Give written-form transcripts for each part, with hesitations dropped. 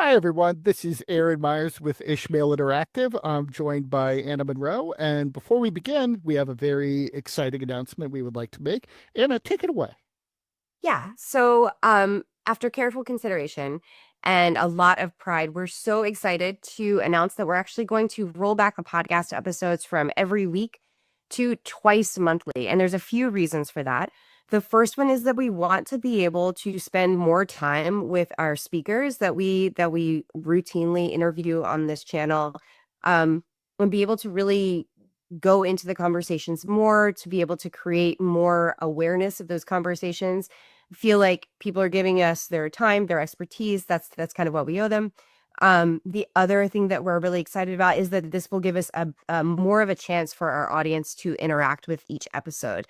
Hi, everyone. This is Aaron Meyers with Ishmael Interactive. I'm joined by Ana Monroe. And before we begin, we have a very exciting announcement we would like to make. Anna, take it away. After careful consideration and a lot of pride, we're so excited to announce that we're actually going to roll back the podcast episodes from every week to twice monthly. And there's a few reasons for that. The first one is that we want to be able to spend more time with our speakers that we routinely interview on this channel, and be able to really go into the conversations more, to be able to create more awareness of those conversations. Feel like people are giving us their time, their expertise. That's kind of what we owe them. The other thing that we're really excited about is that this will give us a more of a chance for our audience to interact with each episode.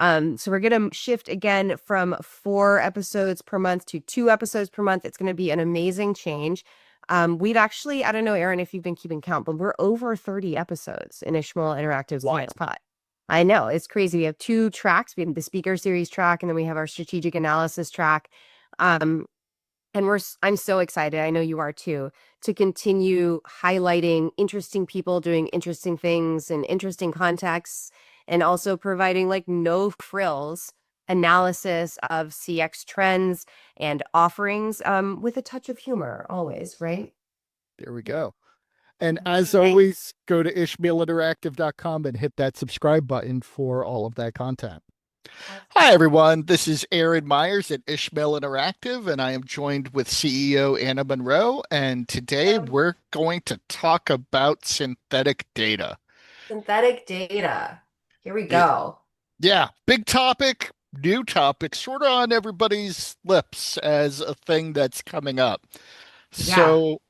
So we're going to shift again from 4 episodes per month to 2 episodes per month. It's going to be an amazing change. We've actually, I don't know, Aaron, if you've been keeping count, but we're over 30 episodes in Ishmael Interactive's Wild. Pod. I know, it's crazy. We have 2 tracks. We have the speaker series track, and then we have our strategic analysis track. Um, and I'm so excited, I know you are too, to continue highlighting interesting people doing interesting things in interesting contexts, and also providing like no frills analysis of CX trends and offerings, with a touch of humor always, right? There we go. And as Thank always, go to ishmaelinteractive.com and hit that subscribe button for all of that content. Hi, everyone. This is Aaron Meyers at Ishmael Interactive, and I am joined with CEO Ana Monroe. And today you. we're going to talk about synthetic data. Synthetic data. Here we It, go. yeah, big topic, new topic, sort of on everybody's lips as a thing that's coming up. Yeah. So,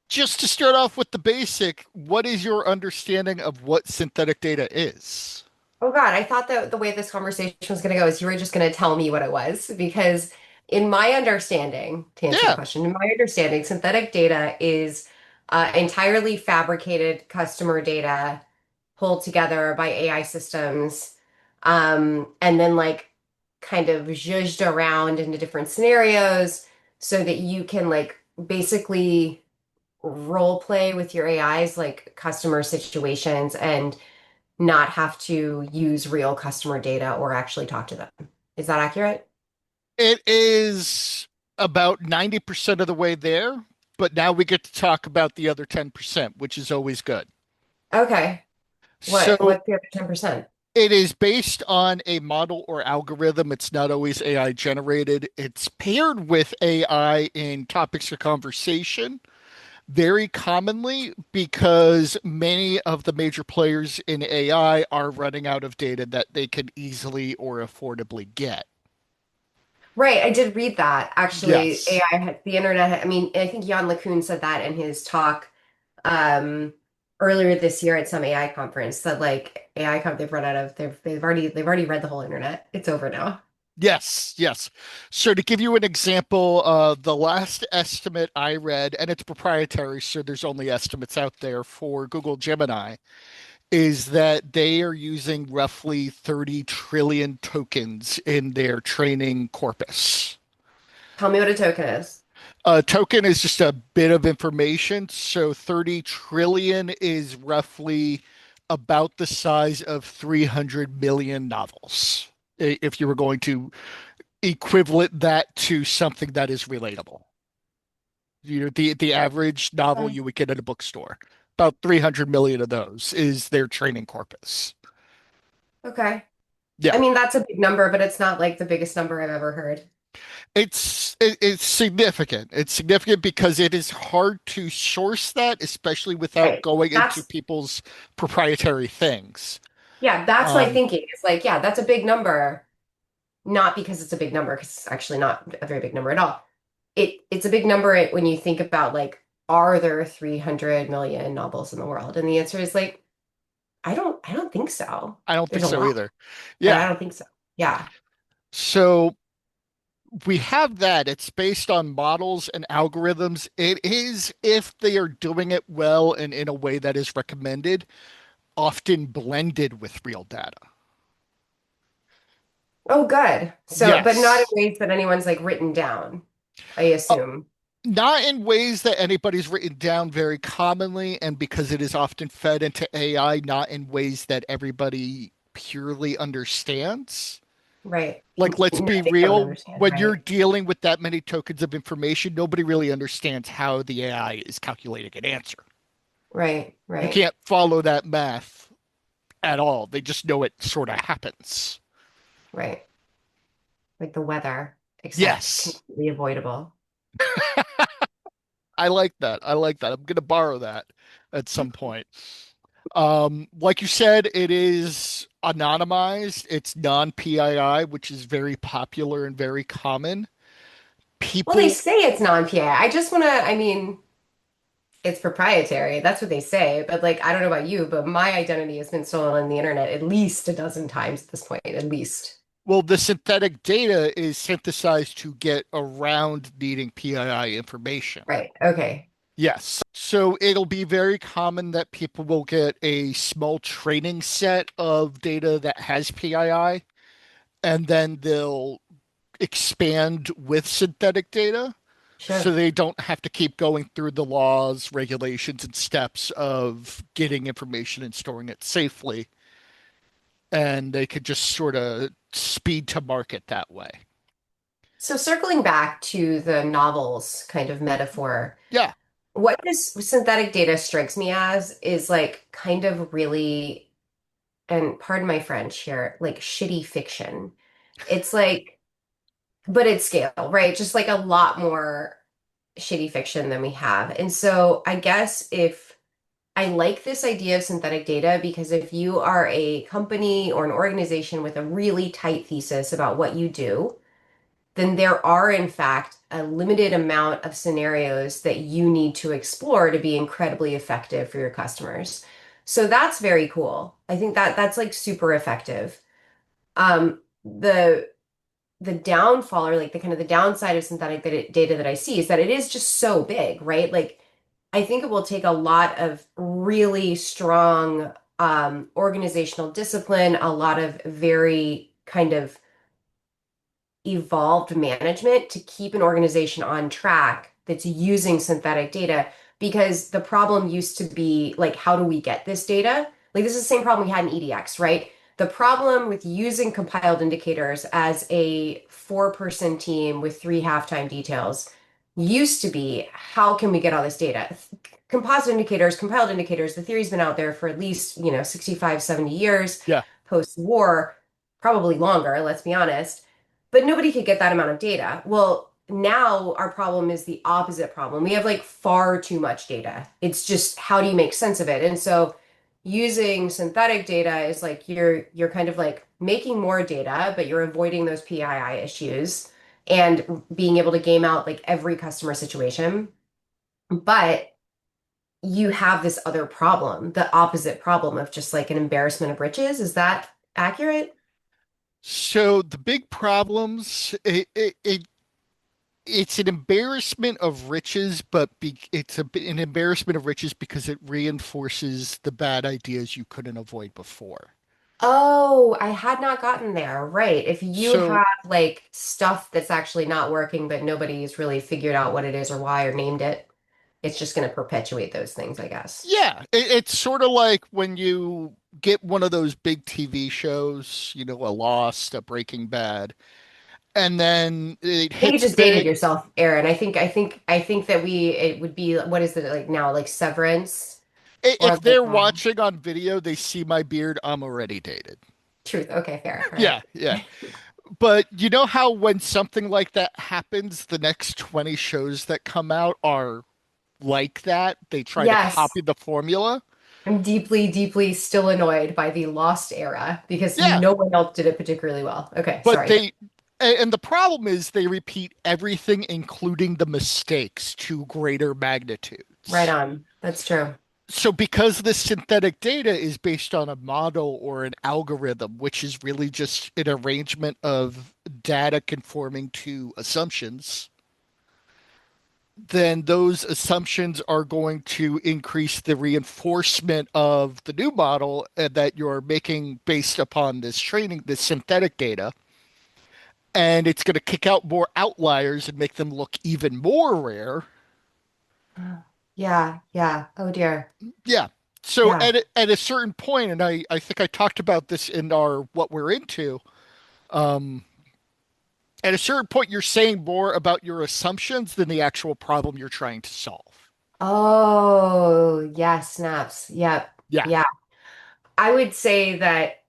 just to start off with the basic, what is your understanding of what synthetic data is? Oh God, I thought that the way this conversation was going to go is you were just going to tell me what it was, because in my understanding, to answer the Yeah, question, in my understanding, synthetic data is entirely fabricated customer data pulled together by AI systems, and then like kind of zhuzhed around into different scenarios so that you can like basically role play with your AIs like customer situations and not have to use real customer data or actually talk to them. Is that accurate? it is about 90% of the way there, but now we get to talk about the other 10%, which is always good. Okay. So What's the other 10%? it is based on a model or algorithm. It's not always AI generated. It's paired with AI in topics of conversation very commonly because many of the major players in AI are running out of data that they can easily or affordably get. Right, I did read that. Actually, Yes. the internet, I mean, I think Jan LeCun said that in his talk um earlier this year at some AI conference, that like they've run out of they've already read the whole internet. It's over now. Yes, yes. So to give you an example, the last estimate I read, and it's proprietary, so there's only estimates out there for Google Gemini, is that they are using roughly 30 trillion tokens in their training corpus. Tell me what a token is. A token is just a bit of information. So 30 trillion is roughly about the size of 300 million novels. If you were going to equivalent that to something that is relatable. You know, the average novel Okay. you would get at a bookstore, about 300 million of those is their training corpus. Okay. Yeah, I mean, that's a big number, but it's not like the biggest number I've ever heard. it's significant. It's significant because it is hard to source that, especially without Right. going into That's people's proprietary things. Yeah, that's my Um, thinking. It's like, yeah, that's a big number, not because it's a big number, because it's actually not a very big number at all. It's a big number when you think about like, are there 300 million novels in the world? And the answer is like, I don't think so. I don't think There's a so lot, either. but Yeah. I don't think so. Yeah. So we have that. It's based on models and algorithms. It is, if they are doing it well and in a way that is recommended, often blended with real data. Oh, good. So, but not in Yes. ways that anyone's like written down, I Uh, assume. Not in ways that anybody's written down very commonly, and because it is often fed into AI, not in ways that everybody purely understands. Right. Like, let's No, be they don't real, understand. when you're Right. dealing with that many tokens of information, nobody really understands how the AI is calculating an answer. Right. You Right. can't follow that math at all. They just know it sort of happens. Right. Like the weather, except Yes, completely avoidable. I like that. I like that. I'm going to borrow that at some point. Like you said, it is anonymized. It's non-PII, which is very popular and very common. Well, they People, say it's non-PI. I just want to, I mean, it's proprietary. That's what they say. But like, I don't know about you, but my identity has been stolen on the internet at least a dozen times at this point, at least. well, the synthetic data is synthesized to get around needing PII information. Right. Okay. Yes. So it'll be very common that people will get a small training set of data that has PII, and then they'll expand with synthetic data so Sure. they don't have to keep going through the laws, regulations, and steps of getting information and storing it safely. And they could just sort of speed to market that way. So circling back to the novels kind of metaphor, Yeah. what this synthetic data strikes me as is like kind of really, and pardon my French here, like shitty fiction. It's like, but it's scale, right? Just like a lot more shitty fiction than we have. And so I guess if I like this idea of synthetic data because if you are a company or an organization with a really tight thesis about what you do, then there are, in fact, a limited amount of scenarios that you need to explore to be incredibly effective for your customers. So that's very cool. I think that that's like super effective. The downfall or like the kind of the downside of synthetic data that I see is that it is just so big, right? Like I think it will take a lot of really strong organizational discipline, a lot of very kind of evolved management to keep an organization on track that's using synthetic data because the problem used to be like, how do we get this data? Like, this is the same problem we had in EDX, right? The problem with using compiled indicators as a four-person team with three halftime details used to be, how can we get all this data? Composite indicators, compiled indicators, the theory's been out there for at least, 65, 70 years Yeah. post-war, probably longer, let's be honest, but nobody could get that amount of data. Well, now our problem is the opposite problem. We have like far too much data. It's just how do you make sense of it? And so using synthetic data is like you're kind of like making more data, but you're avoiding those PII issues and being able to game out like every customer situation. But you have this other problem, the opposite problem of just like an embarrassment of riches. Is that accurate? So the big problems, it's an embarrassment of riches, but an embarrassment of riches because it reinforces the bad ideas you couldn't avoid before. Oh, I had not gotten there. Right. If you So have like stuff that's actually not working, but nobody's really figured out what it is or why or named it, it's just going to perpetuate those things, I guess. yeah, it's sort of like when you get one of those big TV shows, a Lost, a Breaking Bad, and then it I think you hits just dated big. yourself, Aaron. I think that it would be what is it like now, like Severance or If like they're watching on video, they see my beard, I'm already dated. Truth. Okay, fair. All Yeah, right. yeah. But you know how when something like that happens, the next 20 shows that come out are like that? They try to Yes, copy the formula. I'm deeply, deeply still annoyed by the Lost era because Yeah, no one else did it particularly well. Okay, but sorry. and the problem is they repeat everything, including the mistakes, to greater Right magnitudes. on. That's true. So because this synthetic data is based on a model or an algorithm, which is really just an arrangement of data conforming to assumptions, then those assumptions are going to increase the reinforcement of the new model that you're making based upon this training, this synthetic data. and it's going to kick out more outliers and make them look even more rare. Yeah, yeah. Oh dear. Yeah. So Yeah. at a certain point, and I think I talked about this in our what we're into, um, at a certain point, you're saying more about your assumptions than the actual problem you're trying to solve. Oh, yeah, snaps. Yep. Yeah. Yeah. I would say that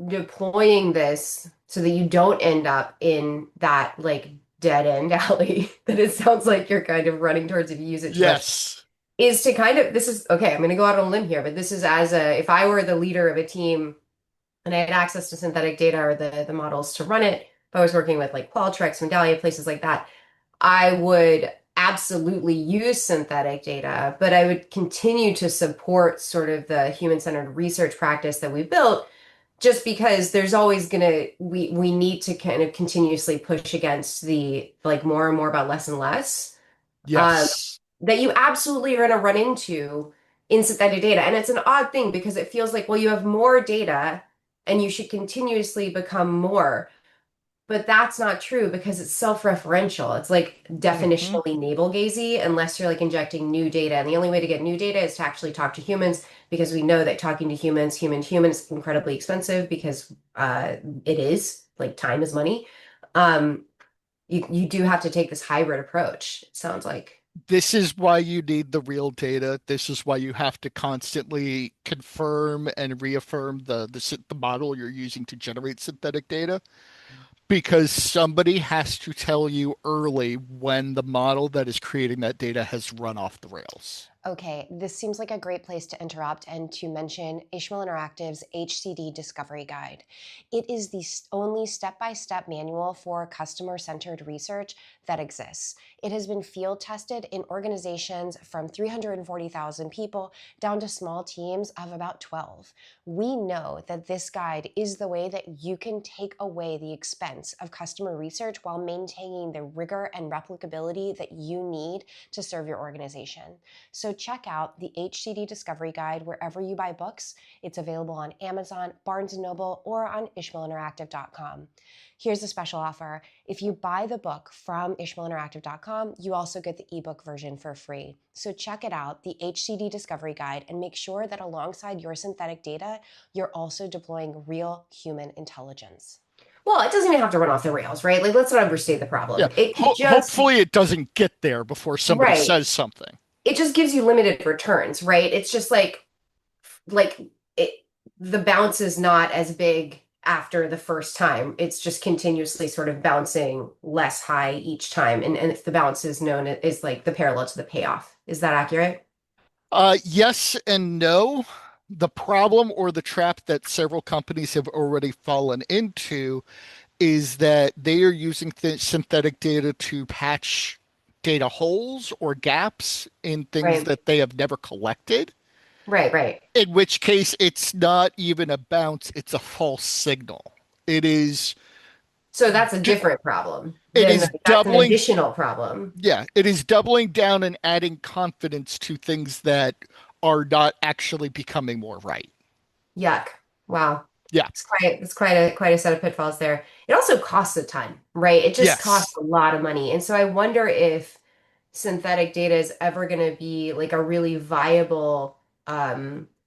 deploying this so that you don't end up in that like dead end alley that it sounds like you're kind of running towards if you use it too much Yes. is to kind of this is okay, I'm going to go out on a limb here, but this is as a if I were the leader of a team and I had access to synthetic data or the models to run it, if I was working with like Qualtrics, Medallia, places like that, I would absolutely use synthetic data, but I would continue to support sort of the human-centered research practice that we built just because there's always gonna we need to kind of continuously push against the like more and more about less and less um, Yes. that you absolutely are gonna run into in synthetic data. And it's an odd thing because it feels like, well, you have more data and you should continuously become more. But that's not true because it's self-referential. It's like Hmm. definitionally navel-gazy unless you're like injecting new data. And the only way to get new data is to actually talk to humans because we know that talking to humans, human to human, is incredibly expensive because it is like time is money. Um, you do have to take this hybrid approach, it sounds like. This is why you need the real data. This is why you have to constantly confirm and reaffirm the model you're using to generate synthetic data, because somebody has to tell you early when the model that is creating that data has run off the rails. Okay, this seems like a great place to interrupt and to mention Ishmael Interactive's HCD Discovery Guide. It is the only step-by-step manual for customer-centered research that exists. It has been field tested in organizations from 340,000 people down to small teams of about 12. We know that this guide is the way that you can take away the expense of customer research while maintaining the rigor and replicability that you need to serve your organization. So check out the HCD Discovery Guide wherever you buy books. It's available on Amazon, Barnes & Noble, or on ishmaelinteractive.com. Here's a special offer. If you buy the book from ishmaelinteractive.com, you also get the ebook version for free. So check it out, the HCD Discovery Guide, and make sure that alongside your synthetic data, you're also deploying real human intelligence. Well, it doesn't even have to run off the rails, right? Like, let's not overstate the Yeah. problem. It could just, Hopefully it doesn't get there before somebody right. says something. It just gives you limited returns, right? It's just like it the bounce is not as big after the first time. It's just continuously sort of bouncing less high each time. And if the bounce is known is like the parallel to the payoff. Is that accurate? Yes and no. The problem or the trap that several companies have already fallen into is that they are using synthetic data to patch data holes or gaps in things Right. that they have never collected, Right, right. in which case it's not even a bounce, it's a false signal. It is So that's a different problem. it Then is that's an doubling additional problem. yeah, it is doubling down and adding confidence to things that are not actually becoming more right. Yuck. Wow. Yeah. It's quite a set of pitfalls there. It also costs a ton, right? It just costs Yes. a lot of money. And so I wonder if synthetic data is ever going to be like a really viable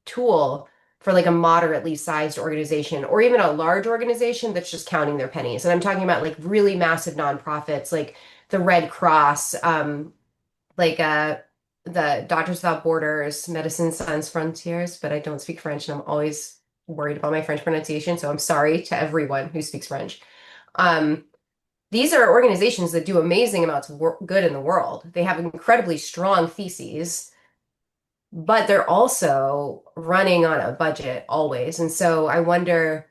tool for like a moderately sized organization or even a large organization that's just counting their pennies. And I'm talking about like really massive nonprofits like the Red Cross, like the Doctors Without Borders, Medicine Sans Frontiers, but I don't speak French and I'm always worried about my French pronunciation, so I'm sorry to everyone who speaks French. Um, these are organizations that do amazing amounts of good in the world. They have incredibly strong theses, but they're also running on a budget always. And so I wonder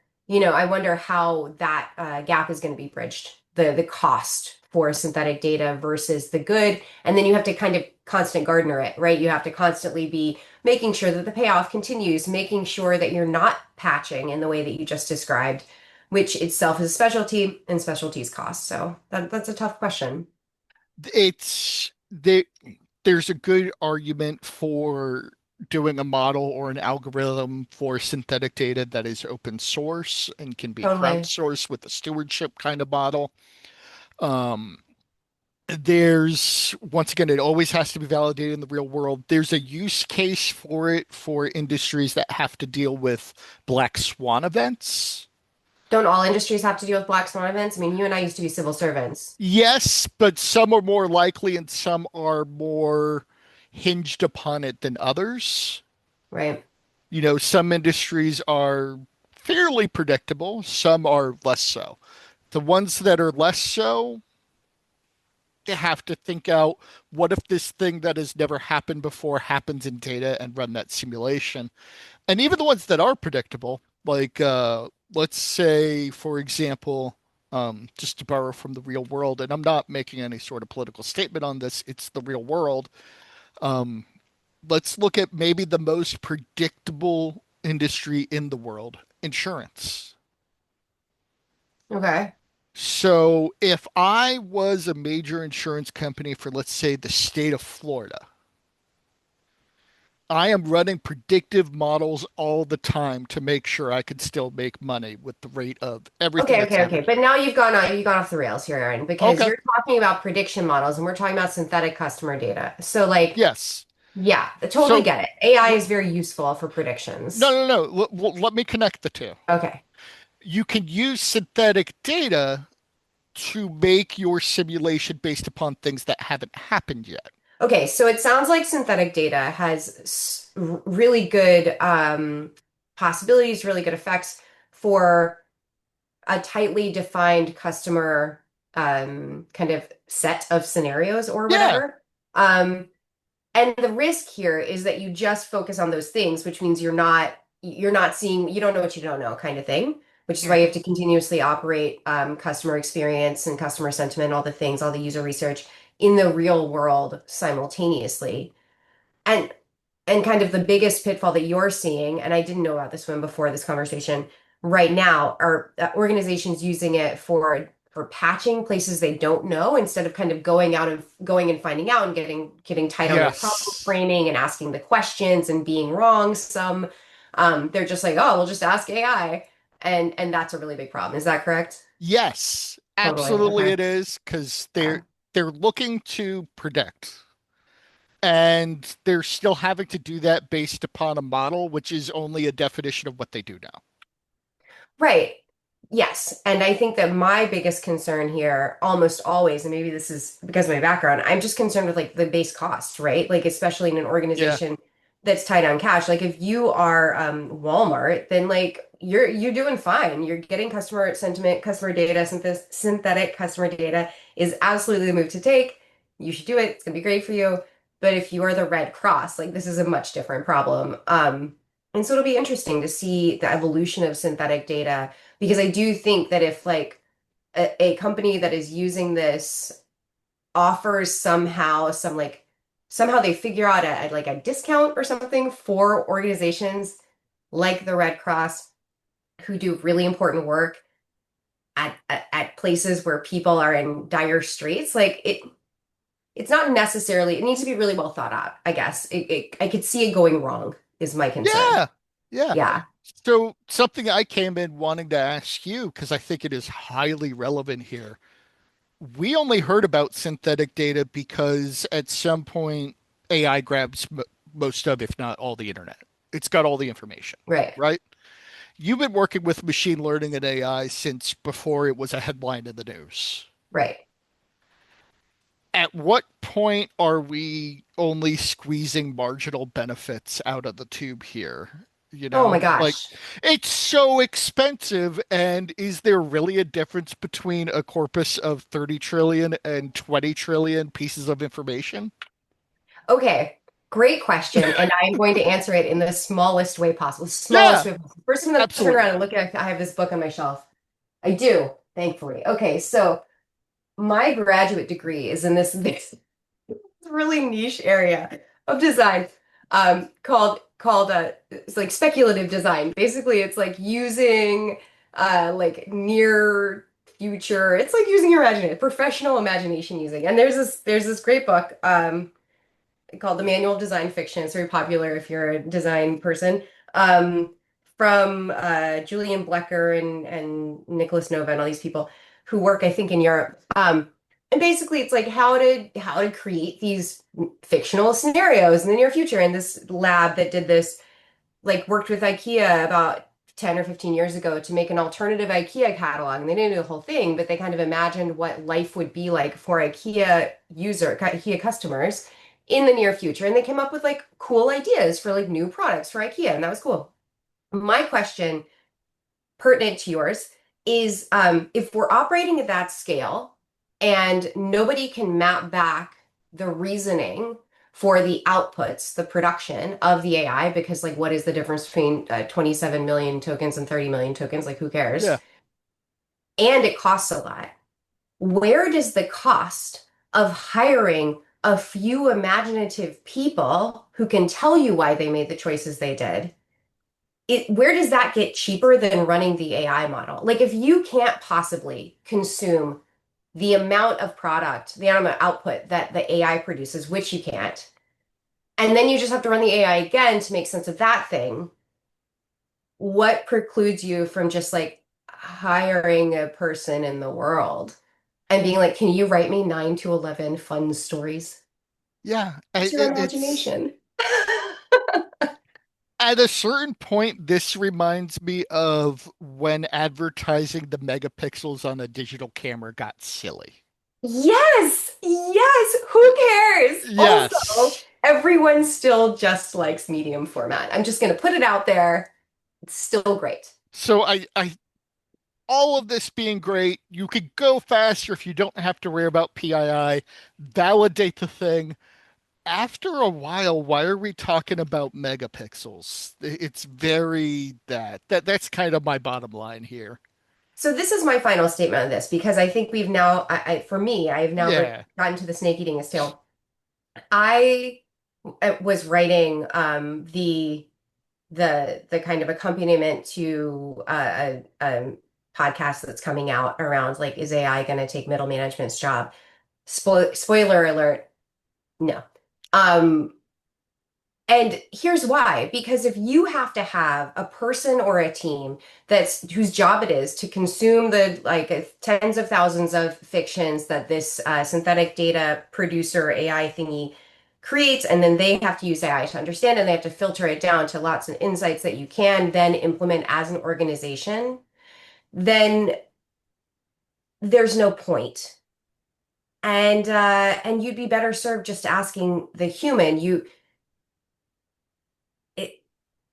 how that gap is going to be bridged, the cost for synthetic data versus the good. And then you have to kind of constant gardener it, right? You have to constantly be making sure that the payoff continues, making sure that you're not patching in the way that you just described, which itself is a specialty and specialties cost. So that's a tough question. It's there there's a good argument for doing a model or an algorithm for synthetic data that is open source and can be Totally. crowdsourced with a stewardship kind of model. Um, there's, once again, it always has to be validated in the real world. There's a use case for it for industries that have to deal with black swan events. Don't all industries have to deal with black swan events? I mean, you and I used to be civil servants, Yes, but some are more likely and some are more hinged upon it than others. right? Some industries are fairly predictable, some are less so. The ones that are less so, you have to think out, what if this thing that has never happened before happens in data, and run that simulation. And even the ones that are predictable, like let's say, for example, just to borrow from the real world, and I'm not making any sort of political statement on this, it's the real world. Um, let's look at maybe the most predictable industry in the world, insurance. Okay. So if I was a major insurance company for, let's say, the state of Florida, I am running predictive models all the time to make sure I can still make money with the rate of everything Okay, that's okay, okay. happening. But now you've gone off the rails here, Aaron, because Okay. you're talking about prediction models and we're talking about synthetic customer data. So like, Yes. yeah, I totally So get it. AI l- is very useful for no, predictions. no, no. Let me connect the two. Okay. You can use synthetic data to make your simulation based upon things that haven't happened yet. Okay, so it sounds like synthetic data has really good possibilities, really good effects for a tightly defined customer kind of set of scenarios or Yeah. whatever. Um, and the risk here is that you just focus on those things, which means you're not seeing, you don't know what you don't know kind of thing, which is why you have Hmm. to continuously operate customer experience and customer sentiment, all the things, all the user research in the real world simultaneously. And kind of the biggest pitfall that you're seeing, and I didn't know about this one before this conversation, right now are organizations using it for patching places they don't know instead of kind of going and finding out and getting tight on their problem Yes. framing and asking the questions and being wrong. Some they're just like, oh, we'll just ask AI. And that's a really big problem. Is that correct? Yes. Totally. Absolutely Okay. it is, because Yeah. they're looking to predict. And they're still having to do that based upon a model, which is only a definition of what they do now. Right. Yes. And I think that my biggest concern here, almost always, and maybe this is because of my background, I'm just concerned with like the base cost, right? Like, especially in an Yeah. organization that's tight on cash. Like, if you are Walmart, then like you're doing fine. You're getting customer sentiment, customer data, synthetic customer data is absolutely the move to take. You should do it. It's gonna be great for you. But if you are the Red Cross, like this is a much different problem. And so it'll be interesting to see the evolution of synthetic data because I do think that if like a company that is using this offers somehow they figure out like a discount or something for organizations like the Red Cross who do really important work at places where people are in dire straits, like it's not necessarily, it needs to be really well thought out, I guess. I could see it going wrong is my concern. Yeah. Yeah. Yeah, So something I came in wanting to ask you, because I think it is highly relevant here. We only heard about synthetic data because at some point AI grabs most of, if not all, the internet. It's got all the information, right, right? You've been working with machine learning and AI since before it was a headline in the news. right. At what point are we only squeezing marginal benefits out of the tube here? Oh my Like, gosh. it's so expensive. And is there really a difference between a corpus of 30 trillion and 20 trillion pieces of information? Okay, great question. And I'm going to answer it in the smallest way possible. Smallest Yeah, way possible. First, I'm going to turn absolutely. around and look at, I have this book on my shelf. I do, thankfully. Okay, so my graduate degree is in this really niche area of design called it's like speculative design. Basically, it's like using like near future. It's like using your imagination, professional imagination using. And there's this great book called The Manual of Design Fiction. It's very popular if you're a design person. Um, from Julian Blecker and Nicholas Nova and all these people who work, I think, in Europe. And basically, it's like how to create these fictional scenarios in the near future. And this lab that did this like worked with IKEA about 10 or 15 years ago to make an alternative IKEA catalog. And they didn't do the whole thing, but they kind of imagined what life would be like for IKEA customers in the near future. And they came up with like cool ideas for like new products for IKEA, and that was cool. My question, pertinent to yours, is if we're operating at that scale and nobody can map back the reasoning for the outputs, the production of the AI, because like what is the difference between 27 million tokens and 30 million tokens? Like who cares? Yeah. And it costs a lot. Where does the cost of hiring a few imaginative people who can tell you why they made the choices they did, where does that get cheaper than running the AI model? Like if you can't possibly consume the amount of product, the amount of output that the AI produces, which you can't, and then you just have to run the AI again to make sense of that thing, what precludes you from just like hiring a person in the world and being like, can you write me 9 to 11 fun stories? Yeah. Use your It's imagination. at a certain point, this reminds me of when advertising the megapixels on a digital camera got silly. Yes, yes, who cares? Also, Yes. everyone still just likes medium format. I'm just going to put it out there. It's still great. So all of this being great, you could go faster if you don't have to worry about PII, validate the thing. After a while, why are we talking about megapixels? It's very that's kind of my bottom line here. So this is my final statement on this because I think we've now, for me, I have now Yeah. gotten to the snake eating its tail. I was writing the kind of accompaniment to a podcast that's coming out around like, is AI going to take middle management's job? Spoiler alert, no. Um, and here's why, because if you have to have a person or a team that's whose job it is to consume the like tens of thousands of fictions that this synthetic data producer AI thingy creates, and then they have to use AI to understand and they have to filter it down to lots of insights that you can then implement as an organization, then there's no point. And you'd be better served just asking the human, it,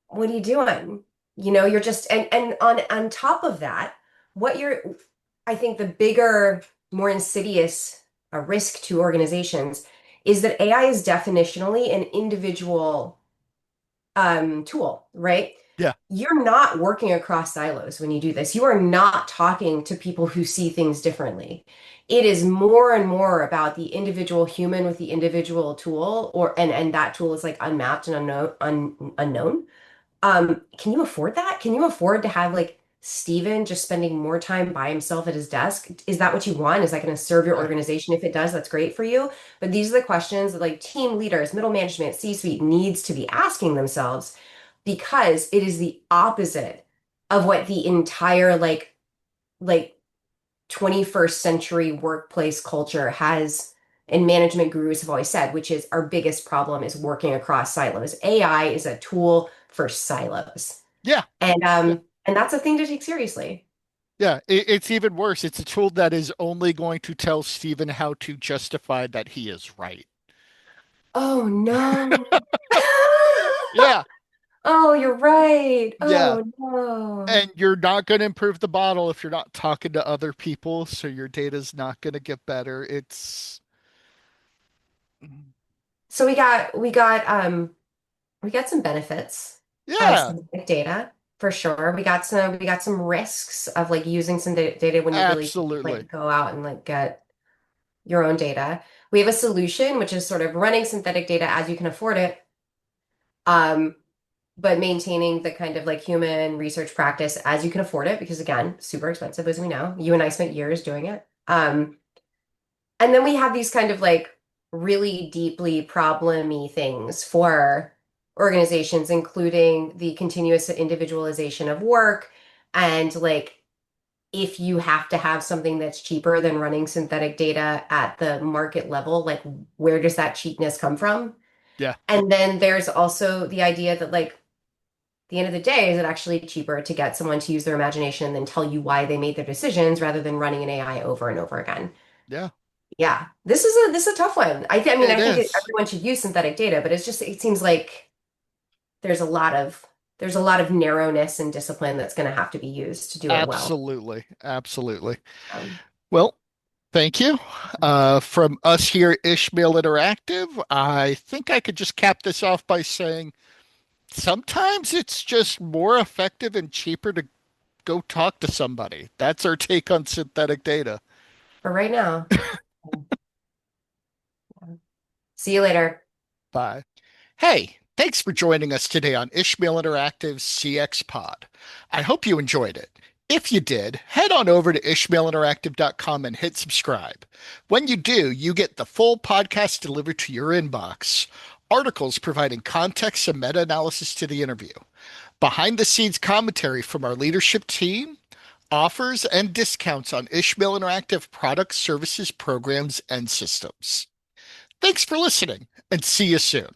what are you doing? You know, you're just and on top of that, what you're I think the bigger, more insidious risk to organizations is that AI is definitionally an individual tool, right? Yeah. You're not working across silos when you do this. You are not talking to people who see things differently. It is more and more about the individual human with the individual tool, and that tool is like unmapped and unknown. Can you afford that? Can you afford to have like Steven just spending more time by himself at his desk? Is that what you want? Is that going to serve your Yeah. organization? If it does, that's great for you. But these are the questions that like team leaders, middle management, C-suite needs to be asking themselves because it is the opposite of what the entire like 21st century workplace culture has and management gurus have always said, which is our biggest problem is working across silos. AI is a tool for silos. Yeah. Yeah. And that's a thing to take seriously. Yeah. It's even worse. It's a tool that is only going to tell Stephen how to justify that he is right. Oh no. Yeah. Oh, you're right. Yeah. Oh no. And you're not going to improve the model if you're not talking to other people, so your data's not going to get better. It's So we got some benefits of yeah, synthetic data for sure. We got some risks of like using some data when you really can't, absolutely. like go out and like get your own data. We have a solution which is sort of running synthetic data as you can afford it, um, but maintaining the kind of like human research practice as you can afford it, because again, super expensive as we know. You and I spent years doing it. And then we have these kind of like really deeply problemy things for organizations, including the continuous individualization of work and like if you have to have something that's cheaper than running synthetic data at the market level, like where does that cheapness come from? Yeah, And then there's also the idea that like the end of the day, is it actually cheaper to get someone to use their imagination and then tell you why they made their decisions rather than running an AI over and over again? yeah, Yeah, this is a tough one. I mean, it I think is. everyone should use synthetic data, but it's just it seems like there's a lot of there's a lot of narrowness and discipline that's going to have to be used to do it well. Absolutely. Absolutely. Um, Well, thank you. From us here at Ishmael Interactive, I think I could just cap this off by saying sometimes it's just more effective and cheaper to go talk to somebody. That's our take on synthetic data. for right now. See you later. Bye. Hey, thanks for joining us today on Ishmael Interactive's CX Pod. I hope you enjoyed it. If you did, head on over to ishmaelinteractive.com and hit subscribe. When you do, you get the full podcast delivered to your inbox, articles providing context and meta analysis to the interview, behind the scenes commentary from our leadership team, offers and discounts on Ishmael Interactive products, services, programs, and systems. Thanks for listening and see you soon.